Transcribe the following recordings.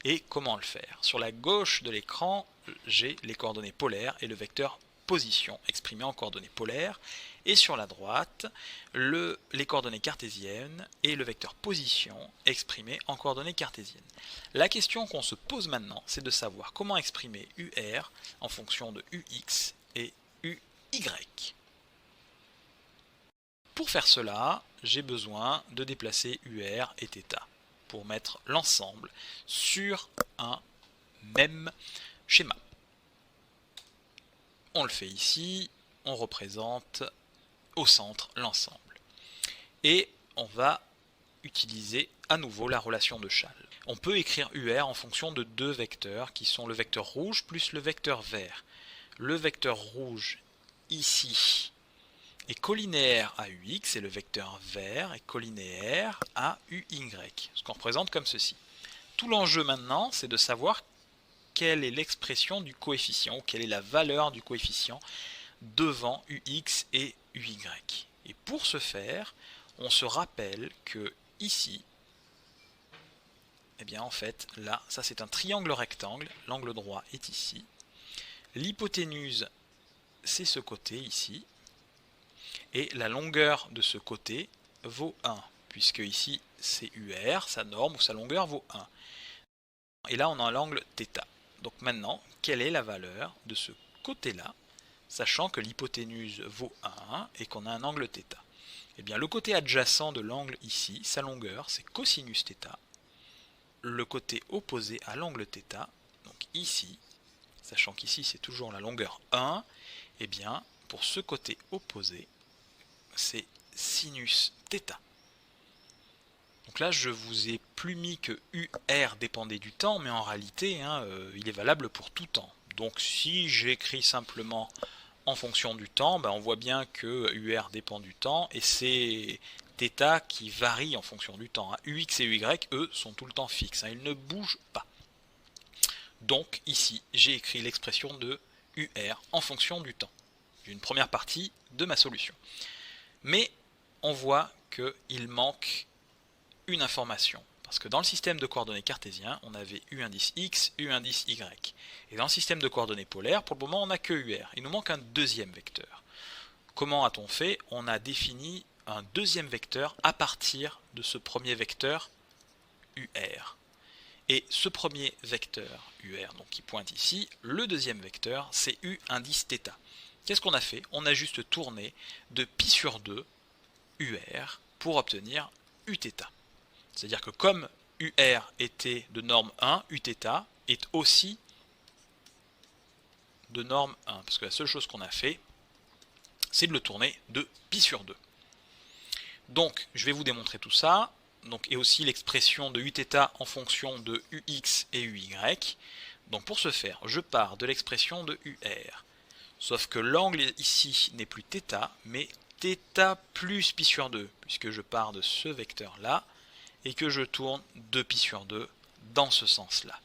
Et comment le faire? Sur la gauche de l'écran, j'ai les coordonnées polaires et le vecteur position exprimé en coordonnées polaires, et sur la droite, les coordonnées cartésiennes et le vecteur position exprimé en coordonnées cartésiennes. La question qu'on se pose maintenant, c'est de savoir comment exprimer UR en fonction de UX et UY. Pour faire cela, j'ai besoin de déplacer UR et θ pour mettre l'ensemble sur un même schéma. On le fait ici, on représente au centre l'ensemble. Et on va utiliser à nouveau la relation de Chasles. On peut écrire UR en fonction de deux vecteurs qui sont le vecteur rouge plus le vecteur vert. Le vecteur rouge ici est collinéaire à UX et le vecteur vert est collinéaire à UY, ce qu'on représente comme ceci. Tout l'enjeu maintenant, c'est de savoir quelle est l'expression du coefficient, ou quelle est la valeur du coefficient devant UX et UY. Et pour ce faire, on se rappelle que ici, eh bien en fait, là, ça c'est un triangle rectangle, l'angle droit est ici. L'hypoténuse, c'est ce côté ici. Et la longueur de ce côté vaut 1, puisque ici c'est UR, sa norme ou sa longueur vaut 1. Et là on a l'angle θ. Donc maintenant, quelle est la valeur de ce côté-là, sachant que l'hypoténuse vaut 1 et qu'on a un angle θ? Eh bien le côté adjacent de l'angle ici, sa longueur, c'est cosinus θ. Le côté opposé à l'angle θ, donc ici, sachant qu'ici c'est toujours la longueur 1, eh bien pour ce côté opposé, c'est sinus θ. Donc là, je vous ai plus mis que UR dépendait du temps, mais en réalité, il est valable pour tout temps. Donc si j'écris simplement en fonction du temps, on voit bien que UR dépend du temps, et c'est θ qui varie en fonction du temps. UX et UY, eux, sont tout le temps fixes, ils ne bougent pas. Donc ici, j'ai écrit l'expression de UR en fonction du temps. J'ai une première partie de ma solution. Mais on voit qu'il manque une information. Parce que dans le système de coordonnées cartésien, on avait U indice X, U indice Y. Et dans le système de coordonnées polaires, pour le moment, on n'a que UR. Il nous manque un deuxième vecteur. Comment a-t-on fait? On a défini un deuxième vecteur à partir de ce premier vecteur UR. Et ce premier vecteur UR, donc qui pointe ici, le deuxième vecteur, c'est U indice θ. Qu'est-ce qu'on a fait? On a juste tourné de pi sur 2 UR pour obtenir Uθ. C'est-à-dire que comme UR était de norme 1, Uθ est aussi de norme 1. Parce que la seule chose qu'on a fait, c'est de le tourner de pi sur 2. Donc, je vais vous démontrer tout ça. Donc, et aussi l'expression de Uθ en fonction de UX et UY. Donc, pour ce faire, je pars de l'expression de UR. Sauf que l'angle ici n'est plus θ, mais θ plus pi sur 2, puisque je pars de ce vecteur-là, et que je tourne de pi sur 2 dans ce sens-là.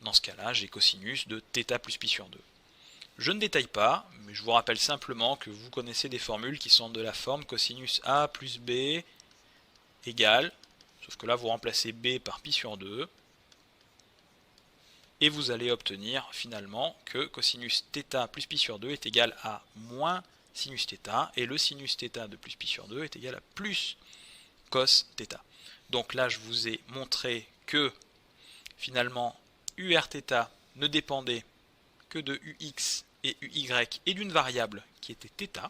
Dans ce cas-là, j'ai cosinus de θ plus pi sur 2. Je ne détaille pas, mais je vous rappelle simplement que vous connaissez des formules qui sont de la forme cosinus A plus B égale, sauf que là vous remplacez B par pi sur 2, et vous allez obtenir finalement que cosinus θ plus pi sur 2 est égal à moins sinus θ, et le sinus θ de plus pi sur 2 est égal à plus cos θ. Donc là je vous ai montré que finalement URθ ne dépendait que de UX et UY et d'une variable qui était θ,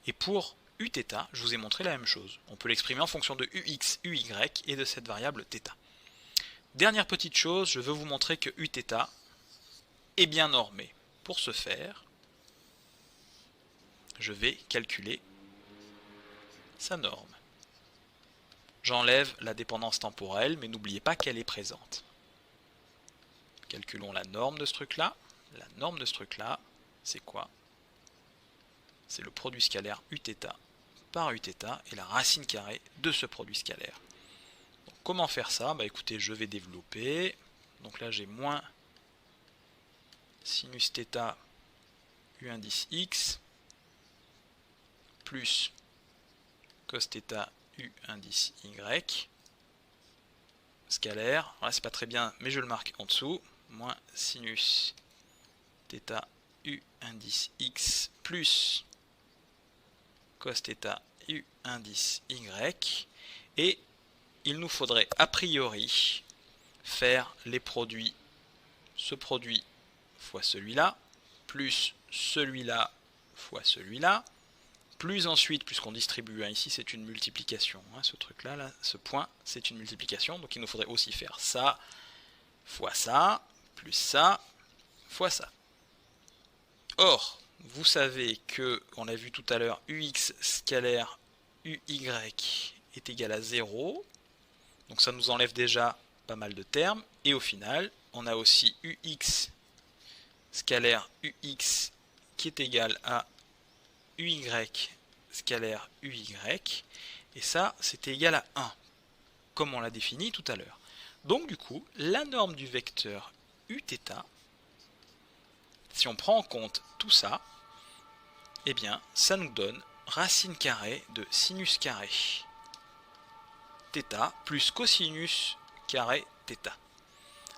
et pour Uθ, je vous ai montré la même chose. On peut l'exprimer en fonction de UX, UY et de cette variable θ. Dernière petite chose, je veux vous montrer que Uθ est bien normé. Pour ce faire, je vais calculer sa norme. J'enlève la dépendance temporelle, mais n'oubliez pas qu'elle est présente. Calculons la norme de ce truc-là. La norme de ce truc-là, c'est quoi? C'est le produit scalaire Uθ par Uθ et la racine carrée de ce produit scalaire. Donc, comment faire ça? Écoutez, je vais développer. Donc là, j'ai moins sinus θ U indice X plus cos θ U indice Y scalaire, voilà, c'est pas très bien, mais je le marque en dessous, moins sinus θ u indice x plus cos θ u indice y, et il nous faudrait a priori faire les produits, ce produit fois celui-là, plus celui-là fois celui-là, plus ensuite, puisqu'on distribue, hein, ici c'est une multiplication, hein, ce truc-là, là, ce point, c'est une multiplication, donc il nous faudrait aussi faire ça, fois ça, plus ça, fois ça. Or, vous savez que, on a vu tout à l'heure, ux scalaire uy est égal à 0, donc ça nous enlève déjà pas mal de termes, et au final, on a aussi ux scalaire ux qui est égal à uy scalaire uy, et ça, c'était égal à 1, comme on l'a défini tout à l'heure. Donc du coup, la norme du vecteur uθ, si on prend en compte tout ça, eh bien, ça nous donne racine carrée de sinus carré θ plus cosinus carré θ.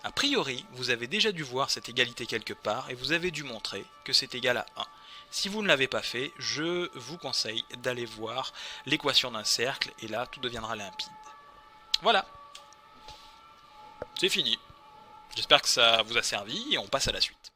A priori, vous avez déjà dû voir cette égalité quelque part et vous avez dû montrer que c'est égal à 1. Si vous ne l'avez pas fait, je vous conseille d'aller voir l'équation d'un cercle et là, tout deviendra limpide. Voilà, c'est fini. J'espère que ça vous a servi et on passe à la suite.